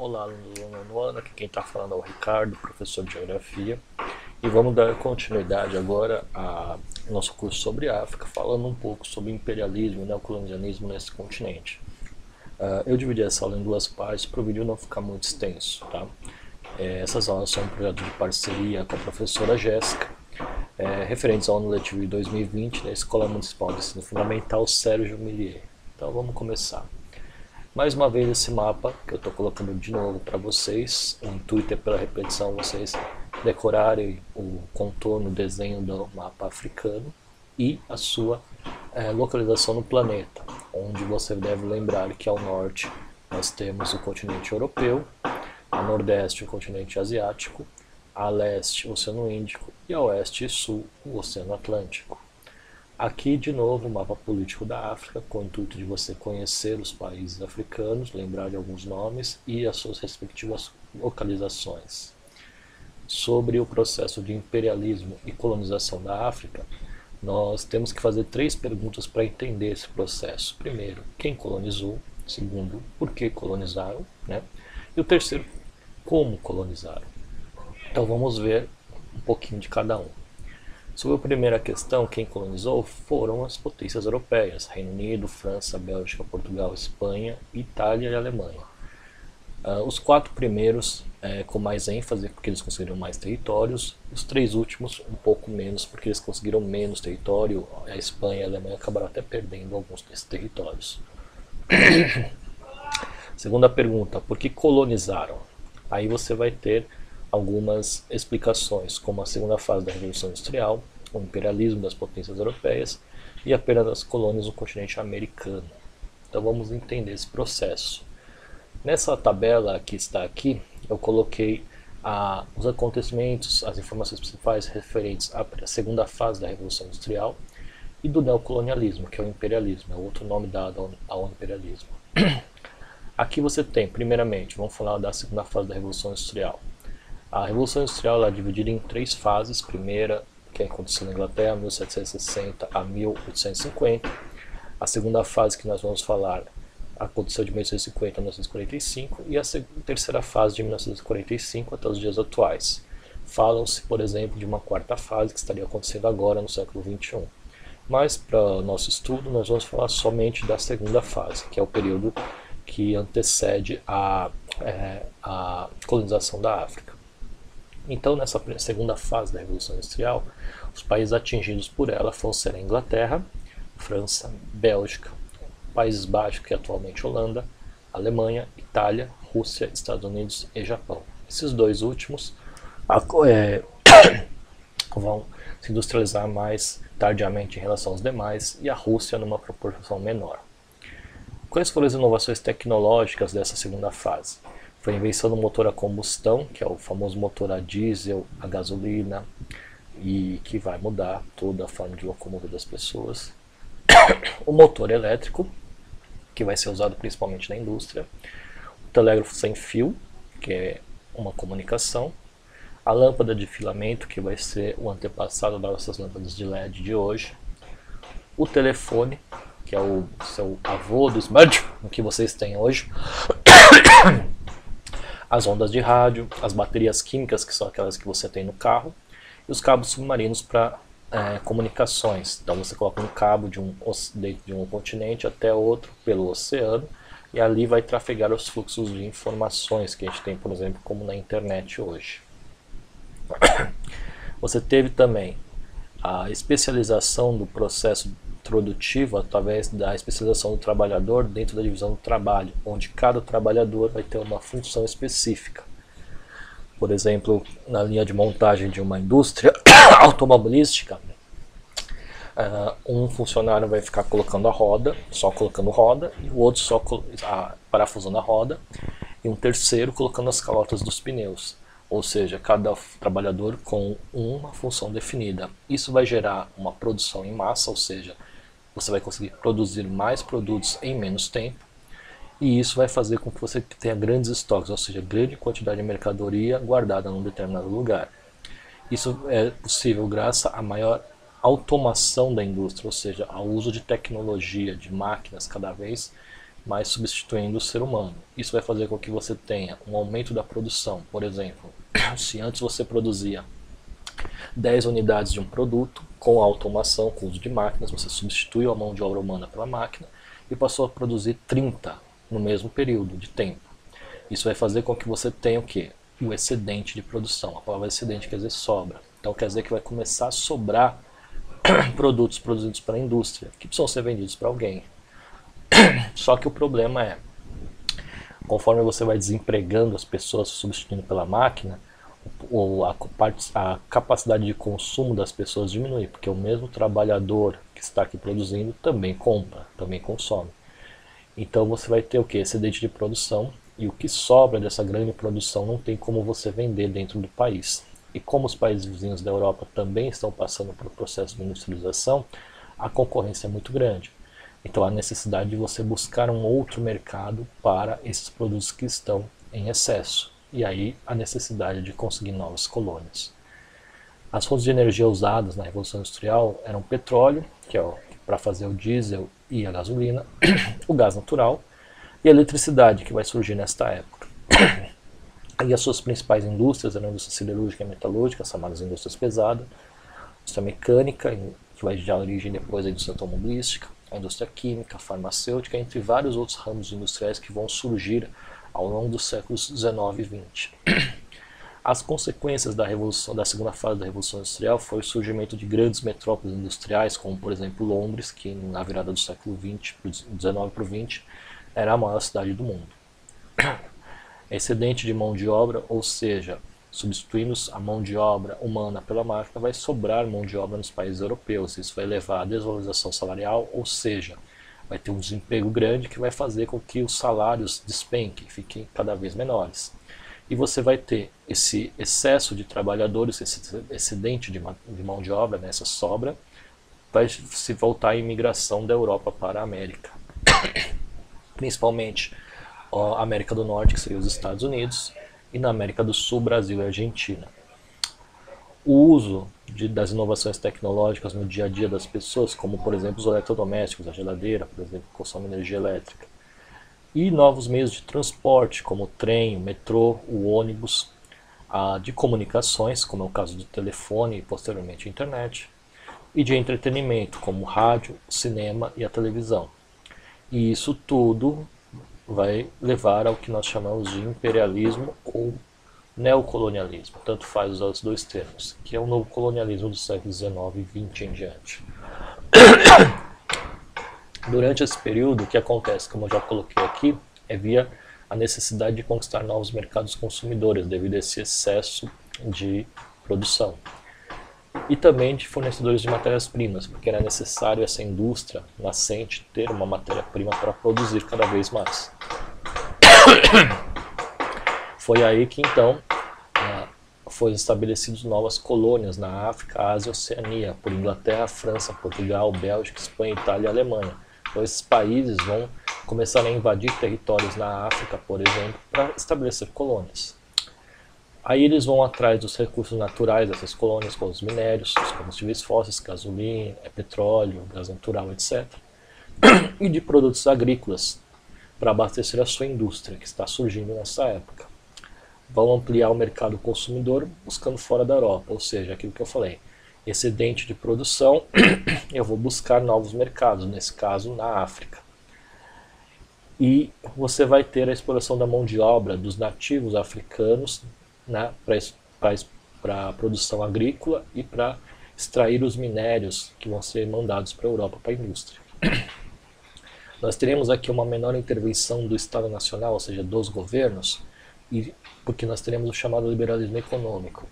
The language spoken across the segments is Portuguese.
Olá, alunos do nono ano, aqui quem está falando é o Ricardo, professor de Geografia, e vamos dar continuidade agora ao nosso curso sobre África, falando um pouco sobre imperialismo e neocolonialismo nesse continente. Eu dividi essa aula em duas partes para o vídeo não ficar muito extenso, tá? Essas aulas são um projeto de parceria com a professora Jéssica, referentes ao ano letivo de 2020 da Escola Municipal de Ensino Fundamental Sérgio Millier. Então vamos começar. Mais uma vez esse mapa que eu estou colocando de novo para vocês, o intuito é pela repetição vocês decorarem o contorno, o desenho do mapa africano e a sua localização no planeta, onde você deve lembrar que ao norte nós temos o continente europeu, a nordeste o continente asiático, a leste o Oceano Índico e a oeste e sul o Oceano Atlântico. Aqui de novo o mapa político da África, com o intuito de você conhecer os países africanos, lembrar de alguns nomes e as suas respectivas localizações. Sobre o processo de imperialismo e colonização da África, nós temos que fazer três perguntas para entender esse processo. Primeiro, quem colonizou? Segundo, por que colonizaram? Né? E o terceiro, como colonizaram? Então vamos ver um pouquinho de cada um. Sobre a primeira questão, quem colonizou foram as potências europeias, Reino Unido, França, Bélgica, Portugal, Espanha, Itália e Alemanha. Os quatro primeiros com mais ênfase, porque eles conseguiram mais territórios, os três últimos um pouco menos, porque eles conseguiram menos território, a Espanha e a Alemanha acabaram até perdendo alguns desses territórios. Segunda pergunta, por que colonizaram? Aí você vai ter algumas explicações, como a segunda fase da Revolução Industrial, o imperialismo das potências europeias e a perda das colônias no continente americano. Então vamos entender esse processo. Nessa tabela que está aqui, eu coloquei os acontecimentos, as informações principais referentes à segunda fase da Revolução Industrial e do neocolonialismo, que é o imperialismo, é outro nome dado ao imperialismo. Aqui você tem, primeiramente, vamos falar da segunda fase da Revolução Industrial. A Revolução Industrial é dividida em três fases. Primeira, que aconteceu na Inglaterra, 1760 a 1850. A segunda fase que nós vamos falar aconteceu de 1850 a 1945. E a terceira fase de 1945 até os dias atuais. Falam-se, por exemplo, de uma quarta fase que estaria acontecendo agora no século XXI. Mas, para o nosso estudo, nós vamos falar somente da segunda fase, que é o período que antecede a colonização da África. Então, nessa segunda fase da Revolução Industrial, os países atingidos por ela vão ser a Inglaterra, França, Bélgica, Países Baixos, que é atualmente Holanda, Alemanha, Itália, Rússia, Estados Unidos e Japão. Esses dois últimos vão se industrializar mais tardiamente em relação aos demais e a Rússia numa proporção menor. Quais foram as inovações tecnológicas dessa segunda fase? Foi a invenção do motor a combustão, que é o famoso motor a diesel, a gasolina, e que vai mudar toda a forma de locomover das pessoas. O motor elétrico, que vai ser usado principalmente na indústria. O telégrafo sem fio, que é uma comunicação. A lâmpada de filamento, que vai ser o antepassado das nossas lâmpadas de LED de hoje. O telefone, que é o seu avô do smartphone que vocês têm hoje. As ondas de rádio, as baterias químicas, que são aquelas que você tem no carro, e os cabos submarinos para comunicações. Então você coloca um cabo de um continente até outro pelo oceano, e ali vai trafegar os fluxos de informações que a gente tem, por exemplo, como na internet hoje. Você teve também a especialização do processo produtivo através da especialização do trabalhador dentro da divisão do trabalho, onde cada trabalhador vai ter uma função específica. Por exemplo, na linha de montagem de uma indústria automobilística, um funcionário vai ficar colocando a roda, só colocando roda, e o outro só parafusando a roda, e um terceiro colocando as calotas dos pneus. Ou seja, cada trabalhador com uma função definida. Isso vai gerar uma produção em massa, ou seja, você vai conseguir produzir mais produtos em menos tempo, e isso vai fazer com que você tenha grandes estoques, ou seja, grande quantidade de mercadoria guardada num determinado lugar. Isso é possível graças à maior automação da indústria, ou seja, ao uso de tecnologia, de máquinas cada vez mas substituindo o ser humano. Isso vai fazer com que você tenha um aumento da produção. Por exemplo, se antes você produzia 10 unidades de um produto, com a automação, com o uso de máquinas, você substituiu a mão de obra humana pela máquina e passou a produzir 30 no mesmo período de tempo. Isso vai fazer com que você tenha o quê? O excedente de produção. A palavra excedente quer dizer sobra. Então quer dizer que vai começar a sobrar produtos produzidos para a indústria, que precisam ser vendidos para alguém. Só que o problema é, conforme você vai desempregando as pessoas, substituindo pela máquina, a capacidade de consumo das pessoas diminui, porque o mesmo trabalhador que está aqui produzindo também compra, também consome. Então você vai ter o que? Excedente de produção, e o que sobra dessa grande produção não tem como você vender dentro do país. E como os países vizinhos da Europa também estão passando por processo de industrialização, a concorrência é muito grande. Então há necessidade de você buscar um outro mercado para esses produtos que estão em excesso. E aí a necessidade de conseguir novas colônias. As fontes de energia usadas na Revolução Industrial eram o petróleo, que é para fazer o diesel e a gasolina, o gás natural e a eletricidade, que vai surgir nesta época. E as suas principais indústrias eram a indústria siderúrgica e metalúrgica, as chamadas indústrias pesadas, a indústria mecânica, que vai dar origem depois à indústria automobilística, a indústria química, a farmacêutica, entre vários outros ramos industriais que vão surgir ao longo dos séculos 19 e 20. As consequências da segunda fase da Revolução Industrial foi o surgimento de grandes metrópoles industriais, como por exemplo Londres, que na virada do século 19 para o 20 era a maior cidade do mundo. Excedente de mão de obra, ou seja, substituindo a mão de obra humana pela máquina, vai sobrar mão de obra nos países europeus. Isso vai levar à desvalorização salarial, ou seja, vai ter um desemprego grande que vai fazer com que os salários despenquem, fiquem cada vez menores. E você vai ter esse excesso de trabalhadores, esse excedente de mão de obra, essa sobra, vai se voltar à imigração da Europa para a América. Principalmente a América do Norte, que seria os Estados Unidos, e na América do Sul, Brasil e Argentina. O uso das inovações tecnológicas no dia a dia das pessoas, como por exemplo os eletrodomésticos, a geladeira, por exemplo, que consome energia elétrica, e novos meios de transporte, como o trem, o metrô, o ônibus, de comunicações, como é o caso do telefone e posteriormente a internet, e de entretenimento, como o rádio, o cinema e a televisão. E isso tudo vai levar ao que nós chamamos de imperialismo ou neocolonialismo, tanto faz usar os dois termos, que é o novo colonialismo do século XIX e XX em diante. Durante esse período, o que acontece, como eu já coloquei aqui, é via a necessidade de conquistar novos mercados consumidores devido a esse excesso de produção. E também de fornecedores de matérias-primas, porque era necessário essa indústria nascente ter uma matéria-prima para produzir cada vez mais. Foi aí que então foram estabelecidas novas colônias na África, Ásia e Oceania, por Inglaterra, França, Portugal, Bélgica, Espanha, Itália e Alemanha. Então esses países vão começar a invadir territórios na África, por exemplo, para estabelecer colônias. Aí eles vão atrás dos recursos naturais dessas colônias, como os minérios, os combustíveis fósseis, gasolina, petróleo, gás natural, etc. E de produtos agrícolas, para abastecer a sua indústria, que está surgindo nessa época. Vão ampliar o mercado consumidor buscando fora da Europa, ou seja, aquilo que eu falei, excedente de produção, eu vou buscar novos mercados, nesse caso na África. E você vai ter a exploração da mão de obra dos nativos africanos, né, para a produção agrícola e para extrair os minérios que vão ser mandados para a Europa, para a indústria. Nós teremos aqui uma menor intervenção do Estado Nacional, ou seja, dos governos, porque nós teremos o chamado liberalismo econômico.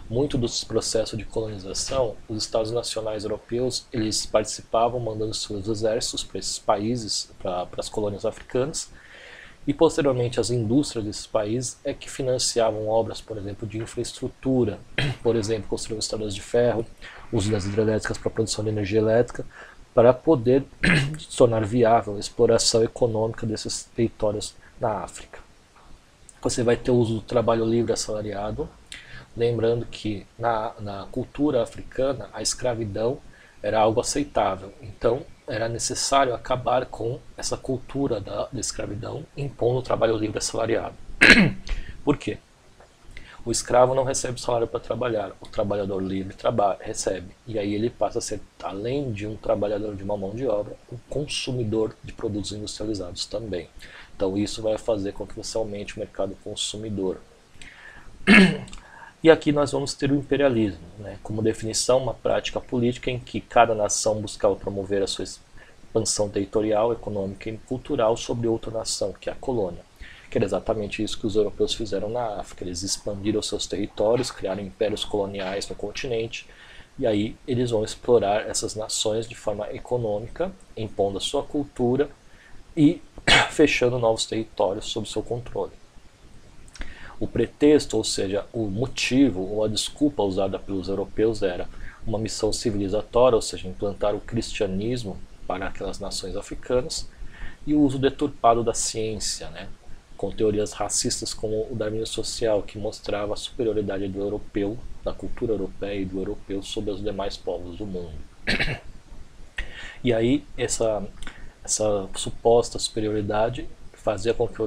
Muito dos processos de colonização, os Estados Nacionais europeus, eles participavam mandando seus exércitos para esses países, para as colônias africanas, e posteriormente as indústrias desses países é que financiavam obras, por exemplo, de infraestrutura, por exemplo, construir estradas de ferro, uso das hidrelétricas para a produção de energia elétrica, para poder tornar viável a exploração econômica desses territórios na África. Você vai ter o uso do trabalho livre assalariado, lembrando que na cultura africana a escravidão era algo aceitável. Então era necessário acabar com essa cultura da escravidão, impondo o trabalho livre assalariado. Por quê? O escravo não recebe salário para trabalhar, o trabalhador livre recebe. E aí ele passa a ser, além de um trabalhador de uma mão de obra, um consumidor de produtos industrializados também. Então isso vai fazer com que você aumente o mercado consumidor. E aqui nós vamos ter o imperialismo, né, como definição, uma prática política em que cada nação buscava promover a sua expansão territorial, econômica e cultural sobre outra nação, que é a colônia. Que era exatamente isso que os europeus fizeram na África. Eles expandiram seus territórios, criaram impérios coloniais no continente, e aí eles vão explorar essas nações de forma econômica, impondo a sua cultura e fechando novos territórios sob seu controle. O pretexto, ou seja, o motivo ou a desculpa usada pelos europeus era uma missão civilizatória, ou seja, implantar o cristianismo para aquelas nações africanas, e o uso deturpado da ciência, né, com teorias racistas como o darwinismo social, que mostrava a superioridade do europeu, da cultura europeia e do europeu sobre os demais povos do mundo. E aí essa suposta superioridade fazia com que o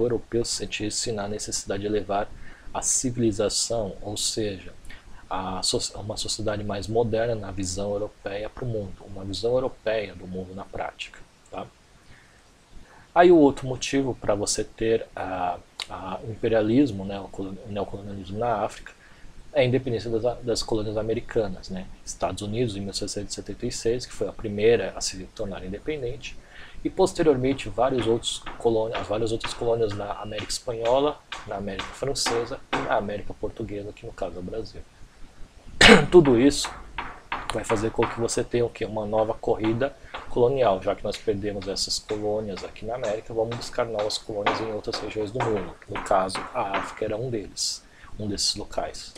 europeu se sentisse na necessidade de levar a civilização, ou seja, uma sociedade mais moderna na visão europeia para o mundo, uma visão europeia do mundo na prática. Tá? Aí o outro motivo para você ter o imperialismo, né, o neocolonialismo na África, é a independência das colônias americanas. Né? Estados Unidos, em 1776, que foi a primeira a se tornar independente, e posteriormente várias outras colônias na América Espanhola, na América Francesa e na América Portuguesa, que no caso é o Brasil. Tudo isso vai fazer com que você tenha uma nova corrida colonial. Já que nós perdemos essas colônias aqui na América, vamos buscar novas colônias em outras regiões do mundo. No caso, a África era um desses locais.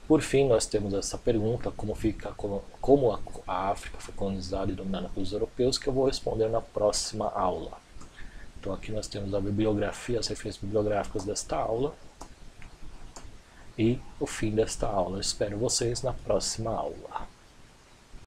Por fim, nós temos essa pergunta, como a África foi colonizada e dominada pelos europeus, que eu vou responder na próxima aula. Então aqui nós temos a bibliografia, as referências bibliográficas desta aula e o fim desta aula. Eu espero vocês na próxima aula.